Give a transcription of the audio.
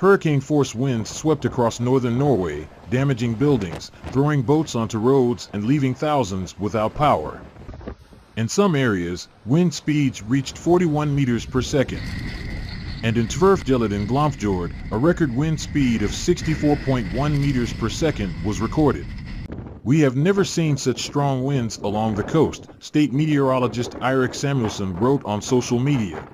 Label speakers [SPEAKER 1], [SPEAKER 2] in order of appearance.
[SPEAKER 1] Hurricane-force winds swept across northern Norway, damaging buildings, throwing boats onto roads and leaving thousands without power. In some areas, wind speeds reached 41 meters per second. And in Tverfjellet in Glomfjord, a record wind speed of 64.1 meters per second was recorded. We have never seen such strong winds along the coast, state meteorologist Eirik Samuelson wrote on social media.